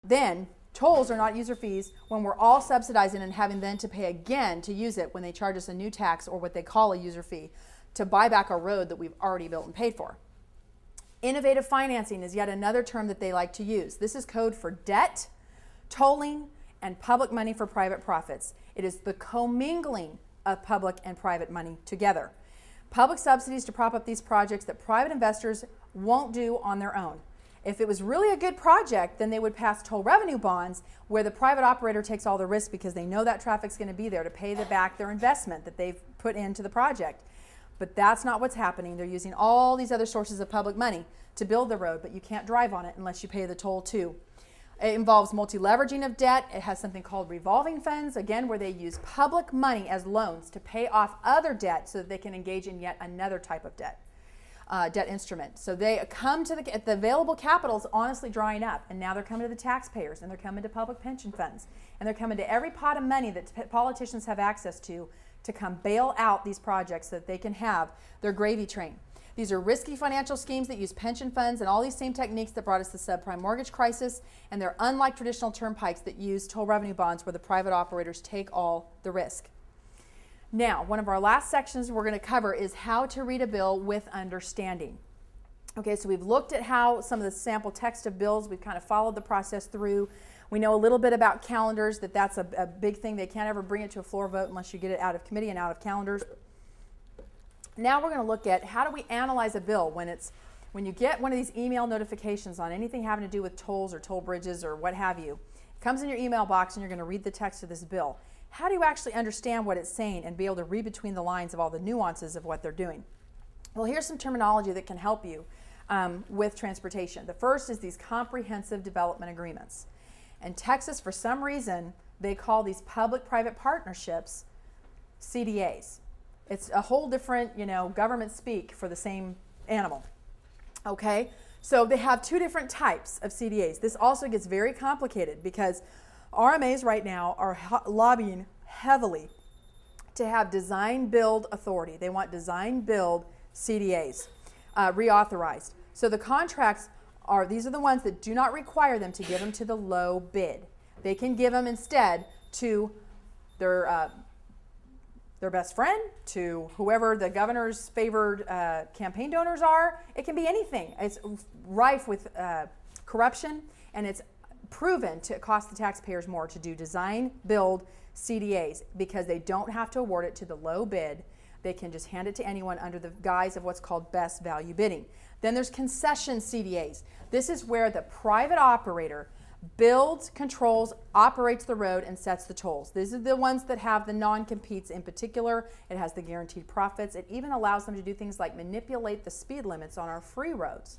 Then tolls are not user fees when we're all subsidizing and having then to pay again to use it when they charge us a new tax or what they call a user fee to buy back a road that we've already built and paid for. Innovative financing is yet another term that they like to use. This is code for debt, tolling, and public money for private profits. It is the commingling of public and private money together. Public subsidies to prop up these projects that private investors won't do on their own. If it was really a good project, then they would pass toll revenue bonds where the private operator takes all the risk because they know that traffic's going to be there to pay back their investment that they've put into the project. But that's not what's happening. They're using all these other sources of public money to build the road, but you can't drive on it unless you pay the toll too. It involves multi-leveraging of debt. It has something called revolving funds, again, where they use public money as loans to pay off other debt so that they can engage in yet another type of debt. Debt instrument. So they come to the available capital is honestly drying up, and now they're coming to the taxpayers, and they're coming to public pension funds, and they're coming to every pot of money that politicians have access to come bail out these projects so that they can have their gravy train. These are risky financial schemes that use pension funds and all these same techniques that brought us the subprime mortgage crisis, and they're unlike traditional turnpikes that use toll revenue bonds where the private operators take all the risk. Now, one of our last sections we're going to cover is how to read a bill with understanding. Okay, so we've looked at how some of the sample text of bills, we've kind of followed the process through. We know a little bit about calendars, that's a big thing. They can't ever bring it to a floor vote unless you get it out of committee and out of calendars. Now we're going to look at how do we analyze a bill when you get one of these email notifications on anything having to do with tolls or toll bridges or what have you. It comes in your email box and you're going to read the text of this bill. How do you actually understand what it's saying and be able to read between the lines of all the nuances of what they're doing? Well, here's some terminology that can help you with transportation. The first is these comprehensive development agreements. In Texas, for some reason, they call these public-private partnerships CDAs. It's a whole different, government speak for the same animal. Okay? So they have two different types of CDAs. This also gets very complicated because RMAs right now are lobbying heavily to have design-build authority. They want design-build CDAs reauthorized. So the contracts these are the ones that do not require them to give them to the low bid. They can give them instead to their best friend, to whoever the governor's favored campaign donors are. It can be anything. It's rife with corruption, and it's proven to cost the taxpayers more to do design-build CDAs because they don't have to award it to the low bid. They can just hand it to anyone under the guise of what's called best value bidding. Then there's concession CDAs. This is where the private operator builds, controls, operates the road, and sets the tolls. These are the ones that have the non-competes in particular. It has the guaranteed profits. It even allows them to do things like manipulate the speed limits on our free roads.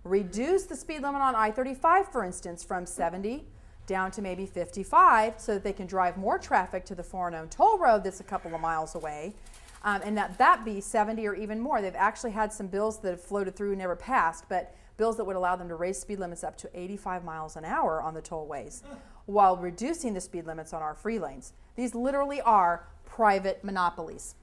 Reduce the speed limit on I-35, for instance, from 70 down to maybe 55 so that they can drive more traffic to the foreknown toll road that's a couple of miles away. And that be 70 or even more. They've actually had some bills that have floated through and never passed, but bills that would allow them to raise speed limits up to 85 miles an hour on the tollways while reducing the speed limits on our free lanes. These literally are private monopolies.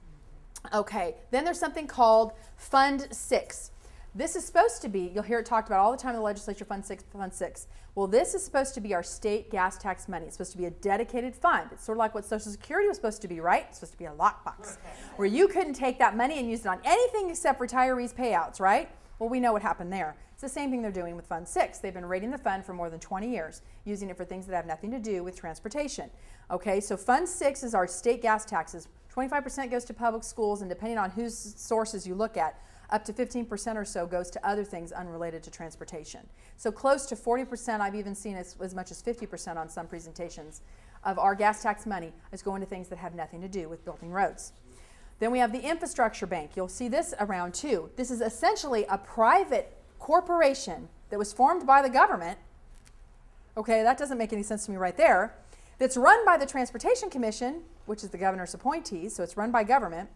Okay, then there's something called Fund 6. This is supposed to be, you'll hear it talked about all the time in the legislature, Fund 6, Fund 6. Well, this is supposed to be our state gas tax money. It's supposed to be a dedicated fund. It's sort of like what Social Security was supposed to be, right? It's supposed to be a lockbox where you couldn't take that money and use it on anything except retirees' payouts, right? Well, we know what happened there. It's the same thing they're doing with Fund 6. They've been raiding the fund for more than 20 years, using it for things that have nothing to do with transportation. Okay, so Fund 6 is our state gas taxes. 25% goes to public schools, and depending on whose sources you look at, up to 15% or so goes to other things unrelated to transportation. So close to 40%, I've even seen as much as 50% on some presentations, of our gas tax money is going to things that have nothing to do with building roads. Then we have the Infrastructure Bank. You'll see this around too. This is essentially a private corporation that was formed by the government. Okay, that doesn't make any sense to me right there. That's run by the Transportation Commission, which is the governor's appointees, so it's run by government,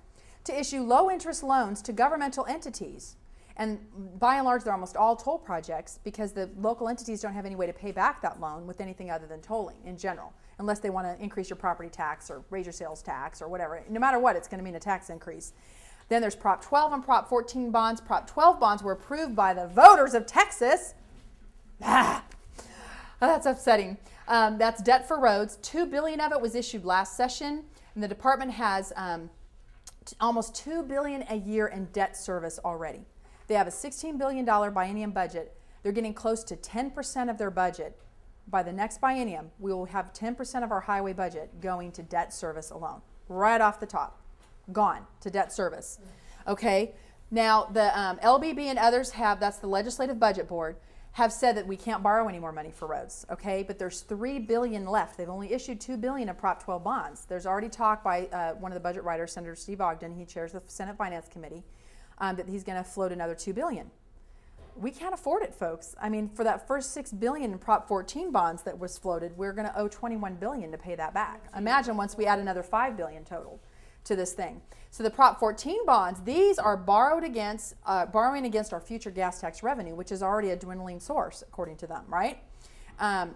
to issue low-interest loans to governmental entities. And by and large, they're almost all toll projects because the local entities don't have any way to pay back that loan with anything other than tolling in general, unless they want to increase your property tax or raise your sales tax or whatever. No matter what, it's going to mean a tax increase. Then there's Prop 12 and Prop 14 bonds. Prop 12 bonds were approved by the voters of Texas. Oh, that's upsetting. That's debt for roads. $2 billion of it was issued last session, and the department has almost $2 billion a year in debt service already. They have a $16 billion biennium budget. They're getting close to 10% of their budget. By the next biennium, we will have 10% of our highway budget going to debt service alone, right off the top, gone to debt service. Okay. Now the LBB and others have, that's the Legislative Budget Board, have said that we can't borrow any more money for roads, okay? But there's $3 billion left. They've only issued $2 billion of Prop 12 bonds. There's already talk by one of the budget writers, Senator Steve Ogden, he chairs the Senate Finance Committee, that he's going to float another $2 billion. We can't afford it, folks. I mean, for that first $6 billion in Prop 14 bonds that was floated, we're going to owe $21 billion to pay that back. Imagine once we add another $5 billion total to this thing. So the Prop 14 bonds, these are borrowing against our future gas tax revenue, which is already a dwindling source, according to them, right?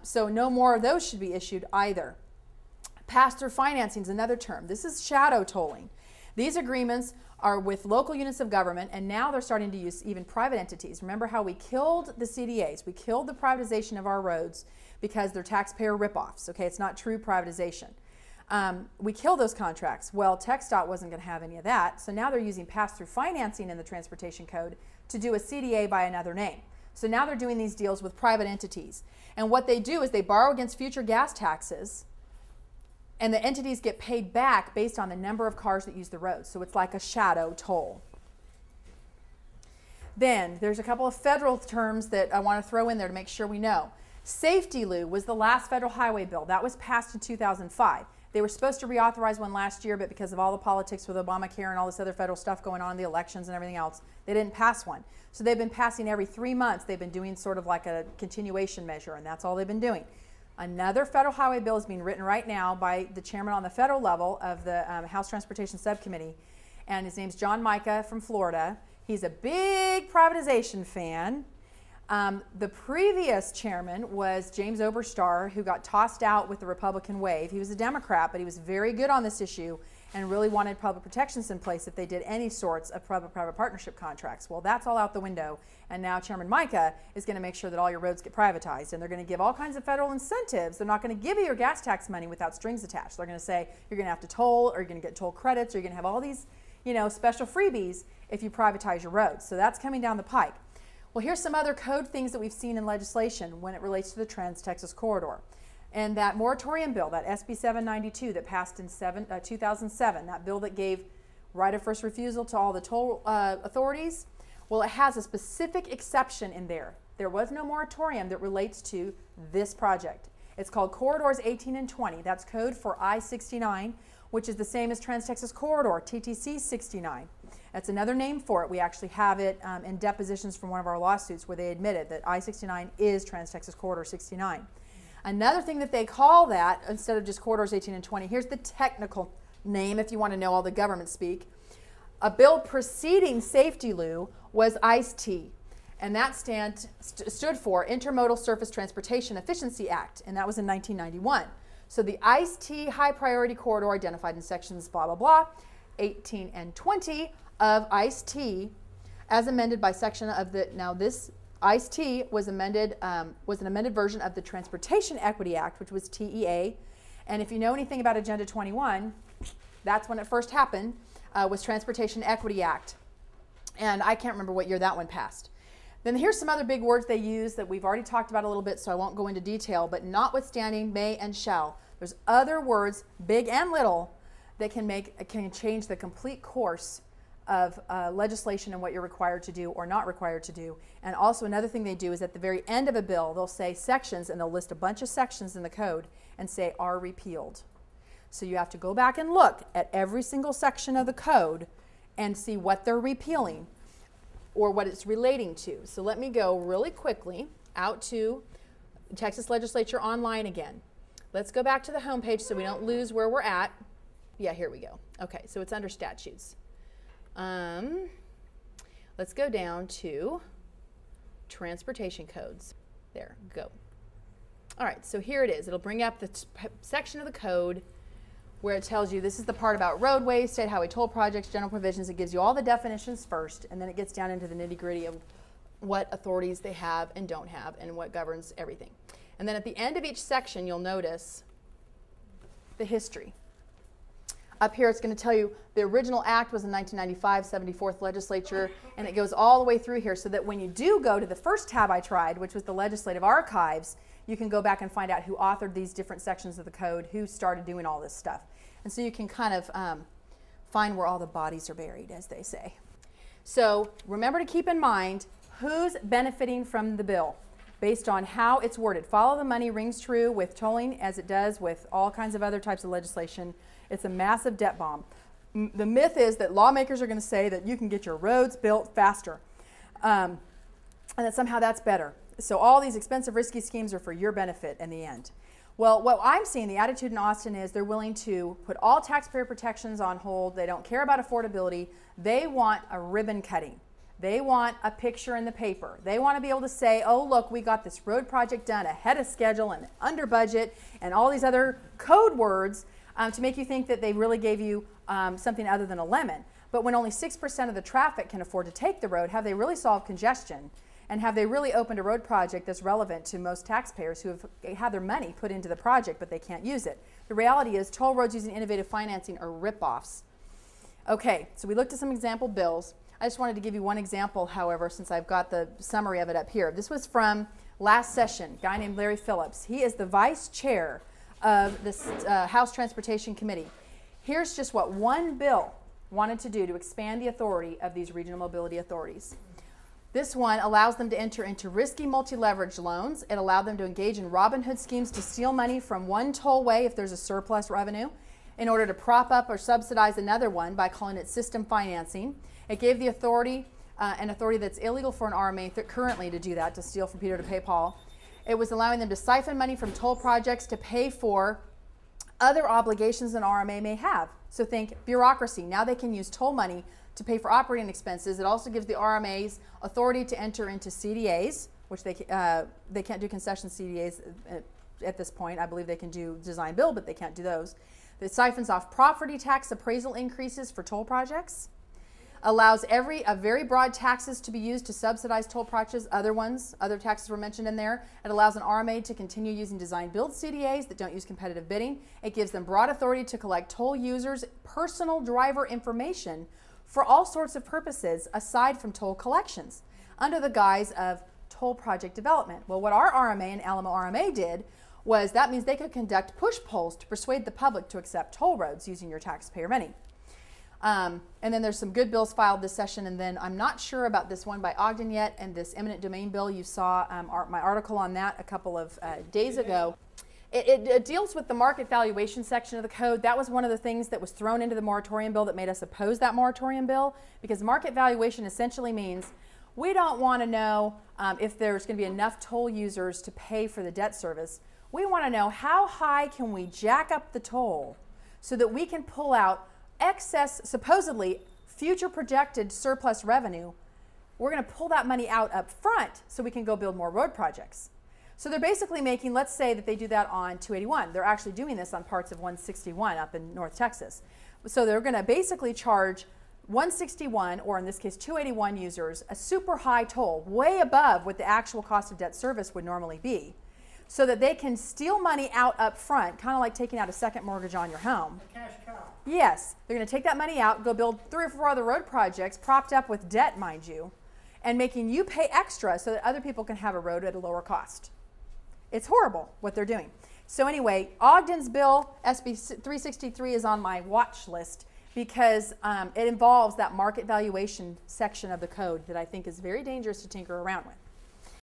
So no more of those should be issued either. Pass-through financing is another term. This is shadow tolling. These agreements are with local units of government, and now they're starting to use even private entities. Remember how we killed the CDAs? We killed the privatization of our roads because they're taxpayer ripoffs. Okay, it's not true privatization. We killed those contracts. Well, TxDOT wasn't going to have any of that, so now they're using pass-through financing in the Transportation Code to do a CDA by another name. So now they're doing these deals with private entities. And what they do is they borrow against future gas taxes, and the entities get paid back based on the number of cars that use the road. So it's like a shadow toll. Then there's a couple of federal terms that I want to throw in there to make sure we know. Safety Lou was the last federal highway bill. That was passed in 2005. They were supposed to reauthorize one last year, but because of all the politics with Obamacare and all this other federal stuff going on, the elections and everything else, they didn't pass one. So they've been passing every 3 months. They've been doing sort of like a continuation measure, and that's all they've been doing. Another federal highway bill is being written right now by the chairman on the federal level of the House Transportation Subcommittee, and his name's John Mica from Florida. He's a big privatization fan. The previous chairman was James Oberstar, who got tossed out with the Republican wave. He was a Democrat, but he was very good on this issue and really wanted public protections in place if they did any sorts of public-private partnership contracts. Well, that's all out the window, and now Chairman Mica is going to make sure that all your roads get privatized, and they're going to give all kinds of federal incentives. They're not going to give you your gas tax money without strings attached. They're going to say you're going to have to toll, or you're going to get toll credits, or you're going to have all these, special freebies if you privatize your roads. So that's coming down the pike. Well, here's some other code things that we've seen in legislation when it relates to the Trans-Texas Corridor. And that moratorium bill, that SB 792 that passed in 2007, that bill that gave right of first refusal to all the toll authorities, well, it has a specific exception in there. There was no moratorium that relates to this project. It's called Corridors 18 and 20. That's code for I-69, which is the same as Trans-Texas Corridor, TTC 69. That's another name for it. We actually have it in depositions from one of our lawsuits where they admitted that I-69 is Trans-Texas Corridor 69. Another thing that they call that, instead of just Corridors 18 and 20, here's the technical name if you want to know all the government speak. A bill preceding Safety Lou was ICE-T, and that stood for Intermodal Surface Transportation Efficiency Act, and that was in 1991. So the ICE-T High Priority Corridor identified in sections blah, blah, blah, 18 and 20 of ICE-T as amended by section of the, now this ICE-T was amended, was an amended version of the Transportation Equity Act, which was TEA. And if you know anything about Agenda 21, that's when it first happened, was Transportation Equity Act. And I can't remember what year that one passed. Then here's some other big words they use that we've already talked about a little bit, so I won't go into detail, but notwithstanding, may, and shall. There's other words, big and little, that can change the complete course of legislation and what you're required to do or not required to do. And also another thing they do is at the very end of a bill, they'll say sections, and they'll list a bunch of sections in the code and say are repealed. So you have to go back and look at every single section of the code and see what they're repealing or what it's relating to. So let me go really quickly out to Texas Legislature Online again. Let's go back to the home page so we don't lose where we're at. Yeah, here we go. Okay, so it's under statutes. Let's go down to transportation codes. There, go. All right, so here it is. It'll bring up the section of the code where it tells you this is the part about roadways, state highway toll projects, general provisions. It gives you all the definitions first, and then it gets down into the nitty-gritty of what authorities they have and don't have and what governs everything. And then at the end of each section, you'll notice the history. Up here, it's going to tell you the original act was in 1995, 74th legislature, and it goes all the way through here so that when you do go to the first tab I tried, which was the legislative archives, you can go back and find out who authored these different sections of the code, who started doing all this stuff. And so you can kind of find where all the bodies are buried, as they say. So remember to keep in mind who's benefiting from the bill based on how it's worded. Follow the money rings true with tolling as it does with all kinds of other types of legislation. It's a massive debt bomb. The myth is that lawmakers are going to say that you can get your roads built faster and that somehow that's better. So all these expensive, risky schemes are for your benefit in the end. Well, what I'm seeing, the attitude in Austin is they're willing to put all taxpayer protections on hold. They don't care about affordability. They want a ribbon cutting. They want a picture in the paper. They want to be able to say, oh, look, we got this road project done ahead of schedule and under budget and all these other code words to make you think that they really gave you something other than a lemon. But when only 6% of the traffic can afford to take the road, have they really solved congestion? And have they really opened a road project that's relevant to most taxpayers who have had their money put into the project but they can't use it? The reality is toll roads using innovative financing are rip-offs. Okay, so we looked at some example bills. I just wanted to give you one example, however, since I've got the summary of it up here. This was from last session, a guy named Larry Phillips. He is the vice chair of the House Transportation Committee. Here's just what one bill wanted to do to expand the authority of these regional mobility authorities. This one allows them to enter into risky multi-leverage loans. It allowed them to engage in Robin Hood schemes to steal money from one tollway if there's a surplus revenue in order to prop up or subsidize another one by calling it system financing. It gave the authority an authority that's illegal for an RMA currently to do that, to steal from Peter to pay Paul. It was allowing them to siphon money from toll projects to pay for other obligations an RMA may have. So think bureaucracy. Now they can use toll money to pay for operating expenses. It also gives the RMAs authority to enter into CDAs, which they can't do concession CDAs at this point. I believe they can do design build, but they can't do those. It siphons off property tax appraisal increases for toll projects. Allows a very broad taxes to be used to subsidize toll projects. Other taxes were mentioned in there. It allows an RMA to continue using design build CDAs that don't use competitive bidding. It gives them broad authority to collect toll users' personal driver information for all sorts of purposes aside from toll collections under the guise of toll project development. Well, what our RMA and Alamo RMA did was that means they could conduct push polls to persuade the public to accept toll roads using your taxpayer money. And then there's some good bills filed this session, and then I'm not sure about this one by Ogden yet, and this eminent domain bill. You saw my article on that a couple of days ago. It deals with the market valuation section of the code. That was one of the things that was thrown into the moratorium bill that made us oppose that moratorium bill, because market valuation essentially means we don't want to know if there's going to be enough toll users to pay for the debt service. We want to know how high can we jack up the toll so that we can pull out excess, supposedly future projected surplus revenue. We're going to pull that money out up front so we can go build more road projects. So they're basically making, let's say that they do that on 281. They're actually doing this on parts of 161 up in North Texas. So they're going to basically charge 161, or in this case 281 users, a super high toll, way above what the actual cost of debt service would normally be, so that they can steal money out up front, kind of like taking out a second mortgage on your home. A cash cow. Yes, they're going to take that money out, go build 3 or 4 other road projects, propped up with debt, mind you, and making you pay extra so that other people can have a road at a lower cost. It's horrible what they're doing. So anyway, Ogden's bill, SB 363, is on my watch list because it involves that market valuation section of the code that I think is very dangerous to tinker around with.